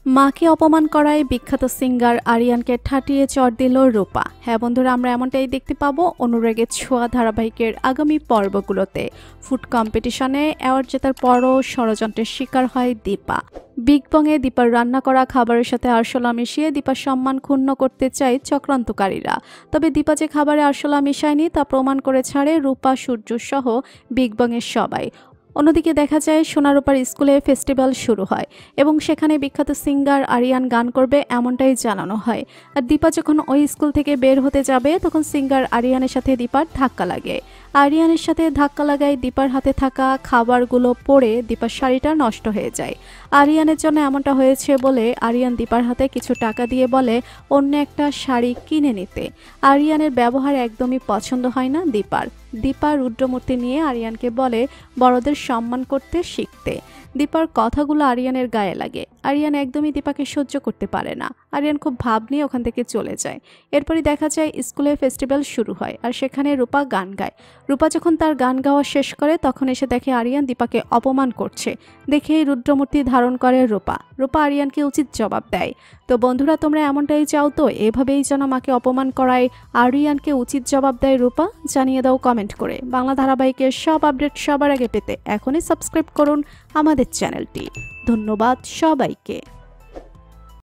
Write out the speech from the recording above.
মাকে অপমান করায় বিখ্যাত সিঙ্গার আরিয়ানকে ঠাটিয়ে চড় দিল রূপা। হ্যাঁ বন্ধুরা, আমরা এমনটাই দেখতে পাবো অনুরাগের ছোঁয়া ধারাবাহিকের আগামী পর্বগুলোতে। ফুড কম্পিটিশনে অ্যাওয়ার্ড জেতার পরও ষড়যন্ত্রের শিকার হয় দীপা। বিগ বংয়ে দীপার রান্না করা খাবারের সাথে আরশোলা মিশিয়ে দীপার সম্মান ক্ষুণ্ণ করতে চায় চক্রান্তকারীরা। তবে দীপা যে খাবারে আরশোলা মিশায়নি তা প্রমাণ করে ছাড়ে রূপা, সূর্য সহ বিগ বংয়ের সবাই। অন্যদিকে দেখা যায় সোনারূপার স্কুলে ফেস্টিভ্যাল শুরু হয় এবং সেখানে বিখ্যাত সিঙ্গার আরিয়ান গান করবে এমনটাই জানানো হয়। আর দীপা যখন ওই স্কুল থেকে বের হতে যাবে তখন সিঙ্গার আরিয়ানের সাথে দীপার ধাক্কা লাগে। আরিয়ানের সাথে ধাক্কা লাগায় দীপার হাতে থাকা খাবারগুলো পড়ে দীপার শাড়িটা নষ্ট হয়ে যায়। আরিয়ানের জন্য এমনটা হয়েছে বলে আরিয়ান দীপার হাতে কিছু টাকা দিয়ে বলে অন্য একটা শাড়ি কিনে নিতে। আরিয়ানের ব্যবহার একদমই পছন্দ হয় না দীপার। দীপা রুদ্রমূর্তি নিয়ে আরিয়ানকে বলে বড়দের সম্মান করতে শিখতে। দীপার কথাগুলো আরিয়ানের গায়ে লাগে। আরিয়ান একদমই দীপাকে সহ্য করতে পারে না। আরিয়ান খুব ভাব নিয়ে ওখান থেকে চলে যায়। এরপরই দেখা যায় স্কুলে ফেস্টিভ্যাল শুরু হয় আর সেখানে রূপা গান গায়। রূপা যখন তার গান গাওয়া শেষ করে তখন এসে দেখে আরিয়ান দীপাকে অপমান করছে। দেখেই রুদ্রমূর্তি ধারণ করে রূপা। রূপা আরিয়ানকে উচিত জবাব দেয়। তো বন্ধুরা, তোমরা এমনটাই চাও তো এভাবেই যেন মাকে অপমান করায় আরিয়ানকে উচিত জবাব দেয় রূপা? জানিয়ে দাও কমেন্ট করে। বাংলা ধারাবাহিকের সব আপডেট সবার আগে পেতে এখনই সাবস্ক্রাইব করুন আমাদের চ্যানেলটি। ধন্যবাদ সবাইকে।